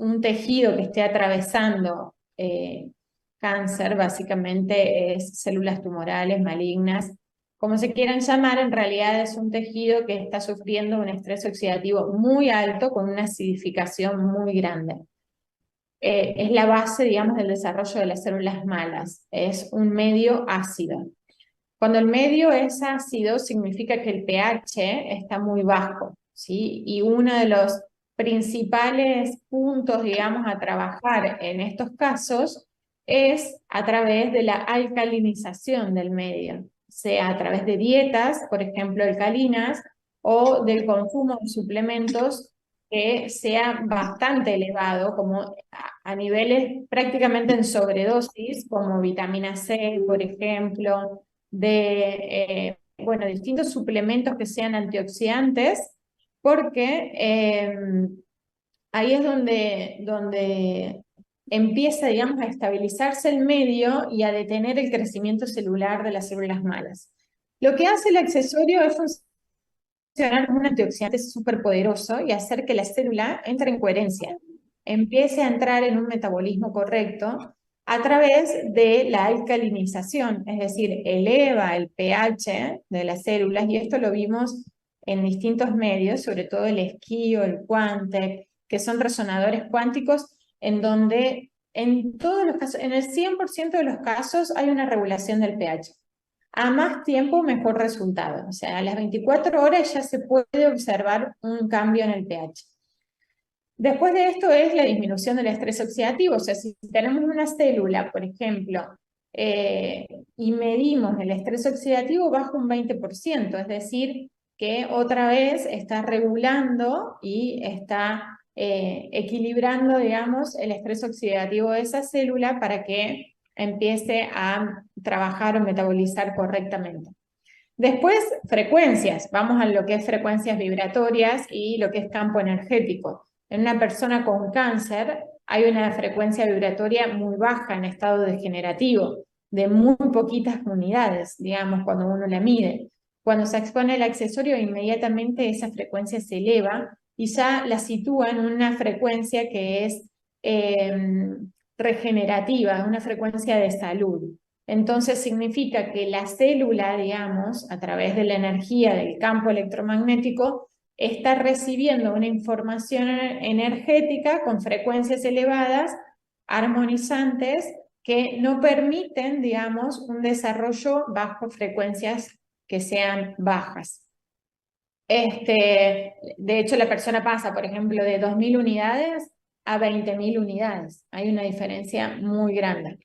un tejido que esté atravesando cáncer, básicamente es células tumorales, malignas, como se quieran llamar, en realidad es un tejido que está sufriendo un estrés oxidativo muy alto con una acidificación muy grande. Es la base, digamos, del desarrollo de las células malas. Es un medio ácido. Cuando el medio es ácido, significa que el pH está muy bajo, ¿sí? Y uno de los principales puntos, digamos, a trabajar en estos casos es a través de la alcalinización del medio, sea a través de dietas, por ejemplo, alcalinas, o del consumo de suplementos que sea bastante elevado, como a niveles prácticamente en sobredosis, como vitamina C, por ejemplo, bueno, distintos suplementos que sean antioxidantes, porque ahí es donde empieza, digamos, a estabilizarse el medio y a detener el crecimiento celular de las células malas. Lo que hace el accesorio es funcionar como un antioxidante súper poderoso y hacer que la célula entre en coherencia, empiece a entrar en un metabolismo correcto a través de la alcalinización, es decir, eleva el pH de las células, y esto lo vimos en distintos medios, sobre todo el Esquio, el Quantec, que son resonadores cuánticos, en donde en todos los casos, en el 100% de los casos hay una regulación del pH. A más tiempo, mejor resultado. O sea, a las 24 horas ya se puede observar un cambio en el pH. Después de esto es la disminución del estrés oxidativo. O sea, si tenemos una célula, por ejemplo, y medimos el estrés oxidativo, baja un 20%, es decir, que otra vez está regulando y está equilibrando, digamos, el estrés oxidativo de esa célula para que empiece a trabajar o metabolizar correctamente. Después, frecuencias. Vamos a lo que es frecuencias vibratorias y lo que es campo energético. En una persona con cáncer hay una frecuencia vibratoria muy baja en estado degenerativo, de muy poquitas unidades, digamos, cuando uno la mide. Cuando se expone el accesorio, inmediatamente esa frecuencia se eleva y ya la sitúa en una frecuencia que es regenerativa, una frecuencia de salud. Entonces significa que la célula, digamos, a través de la energía del campo electromagnético, está recibiendo una información energética con frecuencias elevadas, armonizantes, que no permiten, digamos, un desarrollo bajo frecuencias que sean bajas. De hecho, la persona pasa, por ejemplo, de 2.000 unidades a 20.000 unidades. Hay una diferencia muy grande.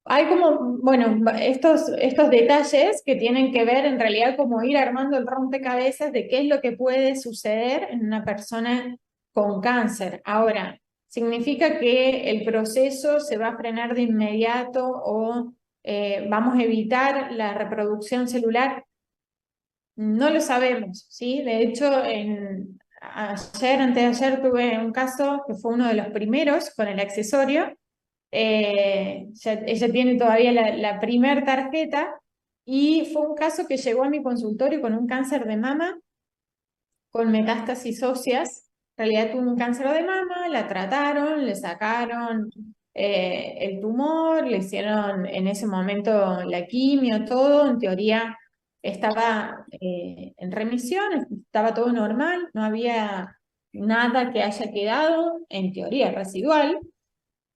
Hay como, bueno, estos detalles que tienen que ver en realidad como ir armando el rompecabezas de qué es lo que puede suceder en una persona con cáncer. Ahora, ¿significa que el proceso se va a frenar de inmediato o vamos a evitar la reproducción celular? No lo sabemos, ¿sí? De hecho, antes de ayer tuve un caso que fue uno de los primeros con el accesorio. Ella tiene todavía la primer tarjeta y fue un caso que llegó a mi consultorio con un cáncer de mama con metástasis óseas. En realidad tuvo un cáncer de mama, la trataron, le sacaron el tumor, le hicieron en ese momento la quimio, todo, en teoría estaba en remisión, estaba todo normal, no había nada que haya quedado, en teoría residual.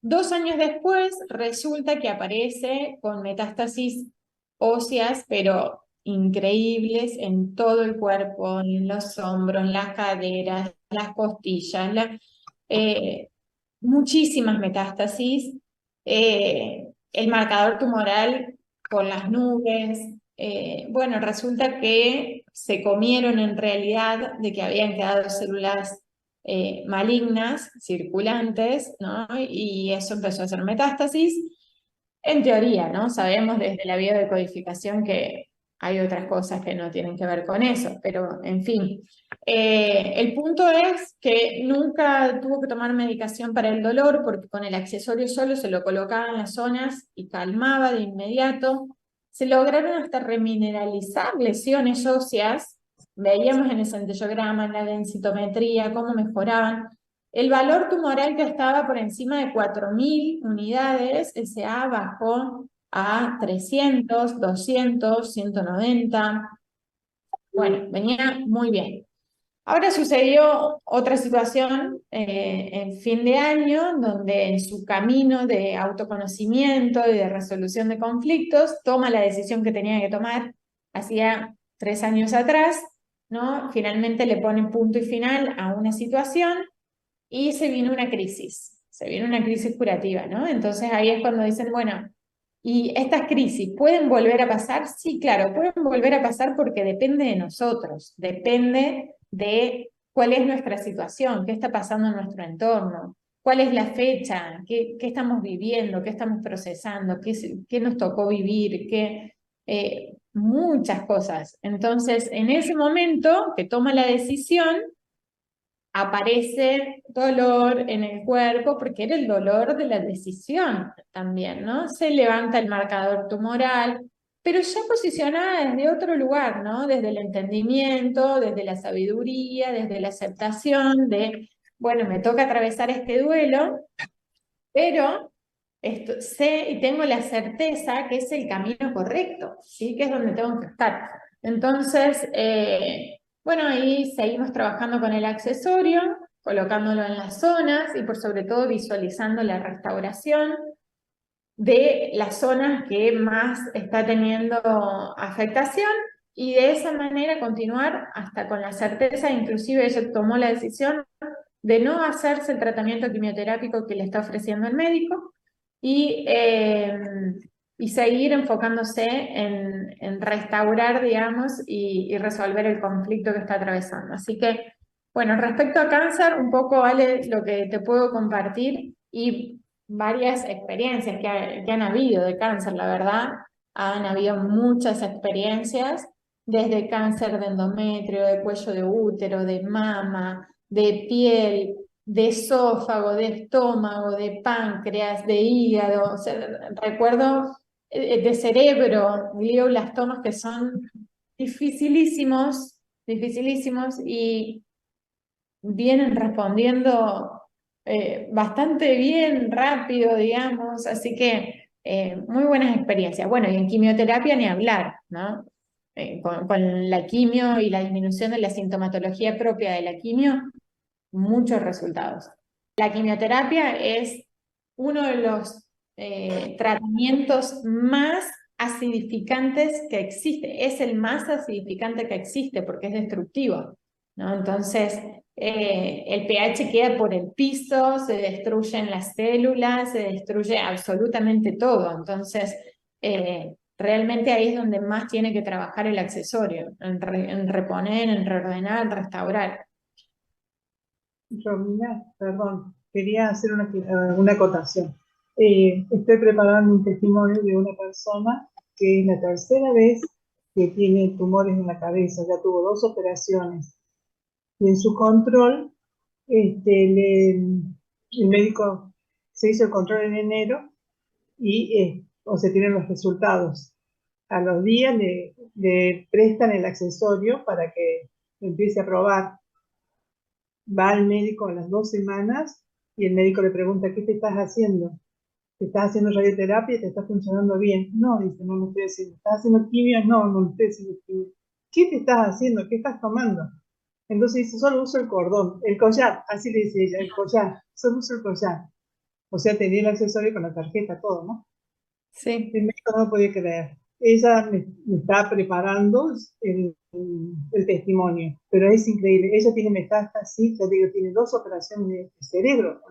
2 años después resulta que aparece con metástasis óseas, pero increíbles en todo el cuerpo, en los hombros, en las caderas, las costillas, eh, muchísimas metástasis, el marcador tumoral con las nubes. Bueno, resulta que se comieron en realidad de que habían quedado células malignas, circulantes, ¿no? Y eso empezó a hacer metástasis. En teoría, ¿no? Sabemos desde la biodecodificación que hay otras cosas que no tienen que ver con eso, pero en fin. El punto es que nunca tuvo que tomar medicación para el dolor porque con el accesorio solo se lo colocaba en las zonas y calmaba de inmediato. Se lograron hasta remineralizar lesiones óseas. Veíamos en el centellograma, en la densitometría, cómo mejoraban. El valor tumoral que estaba por encima de 4.000 unidades, SA bajó a 300, 200, 190. Bueno, venía muy bien. Ahora sucedió otra situación en fin de año, donde en su camino de autoconocimiento y de resolución de conflictos, toma la decisión que tenía que tomar hacía 3 años atrás, ¿no? Finalmente le pone punto y final a una situación y se vino una crisis curativa, ¿no? Entonces ahí es cuando dicen, bueno, ¿y estas crisis pueden volver a pasar? Sí, claro, pueden volver a pasar porque depende de nosotros, depende de cuál es nuestra situación, qué está pasando en nuestro entorno, cuál es la fecha, qué estamos viviendo, qué estamos procesando, qué nos tocó vivir, muchas cosas. Entonces, en ese momento que toma la decisión, aparece dolor en el cuerpo, porque era el dolor de la decisión también, ¿no? Se levanta el marcador tumoral, pero ya posicionada desde otro lugar, ¿no? Desde el entendimiento, desde la sabiduría, desde la aceptación de, bueno, me toca atravesar este duelo, pero sé y tengo la certeza que es el camino correcto, ¿sí? Que es donde tengo que estar. Entonces, bueno, ahí seguimos trabajando con el accesorio, colocándolo en las zonas y por sobre todo visualizando la restauración de las zonas que más está teniendo afectación y de esa manera continuar hasta con la certeza, inclusive ella tomó la decisión de no hacerse el tratamiento quimioterápico que le está ofreciendo el médico y, y seguir enfocándose en restaurar, digamos, y resolver el conflicto que está atravesando. Así que, bueno, respecto a cáncer, un poco, vale, lo que te puedo compartir y varias experiencias que han habido de cáncer, la verdad, han habido muchas experiencias, desde cáncer de endometrio, de cuello de útero, de mama, de piel, de esófago, de estómago, de páncreas, de hígado, o sea, recuerdo de cerebro, glioblastomas que son dificilísimos, dificilísimos y vienen respondiendo bastante bien, rápido, digamos, así que muy buenas experiencias. Bueno, y en quimioterapia ni hablar, ¿no? Con la quimio y la disminución de la sintomatología propia de la quimio, muchos resultados. La quimioterapia es uno de los tratamientos más acidificantes que existe, es el más acidificante que existe porque es destructivo, ¿no? Entonces, el pH queda por el piso, se destruyen las células, se destruye absolutamente todo. Entonces, realmente ahí es donde más tiene que trabajar el accesorio, en reponer, en reordenar, en restaurar. Romina, perdón, quería hacer una acotación. Estoy preparando un testimonio de una persona que es la tercera vez que tiene tumores en la cabeza, ya tuvo 2 operaciones. Y en su control, el médico se hizo el control en enero y o se tienen los resultados. A los días le prestan el accesorio para que empiece a probar. Va al médico a las 2 semanas y el médico le pregunta, ¿qué te estás haciendo? ¿Te estás haciendo radioterapia y te está funcionando bien? No, dice, no, no estoy haciendo. ¿Estás haciendo quimio? No, no estoy haciendo quimio. ¿Qué te estás haciendo? ¿Qué estás tomando? Entonces dice, solo uso el cordón, el collar, así le dice ella, el collar, solo uso el collar. O sea, tenía el accesorio con la tarjeta, todo, ¿no? Sí. El médico no podía creer. Ella me está preparando el testimonio, pero es increíble. Ella tiene metástasis, ya digo, tiene 2 operaciones de cerebro.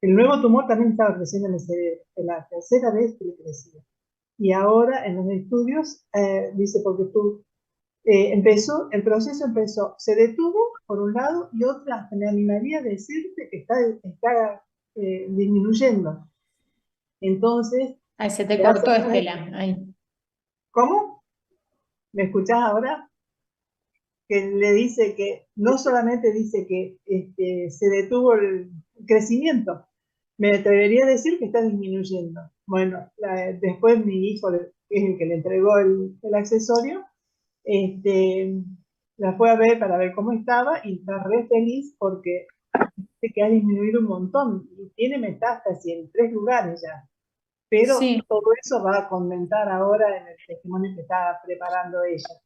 El nuevo tumor también estaba creciendo en el cerebro, es la tercera vez que le crecía. Y ahora en los estudios, dice, porque el proceso empezó, se detuvo por un lado y otra, me animaría a decirte que está disminuyendo. Entonces, Ay, se te le hace cortó, una- Estela. Ay. ¿cómo? ¿Me escuchás ahora? Que le dice que, no solamente dice que se detuvo el crecimiento, me atrevería a decir que está disminuyendo. Bueno, después mi hijo, que es el que le entregó el accesorio, este, la fue a ver para ver cómo estaba y está re feliz porque dice que ha disminuido un montón y tiene metástasis en 3 lugares ya. Pero Sí, todo eso va a comentar ahora en el testimonio que está preparando ella.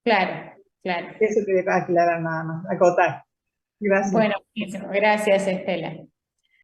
claro, claro. Eso quería aclarar nada más, acotar. Gracias. Bueno, eso. Gracias, Estela.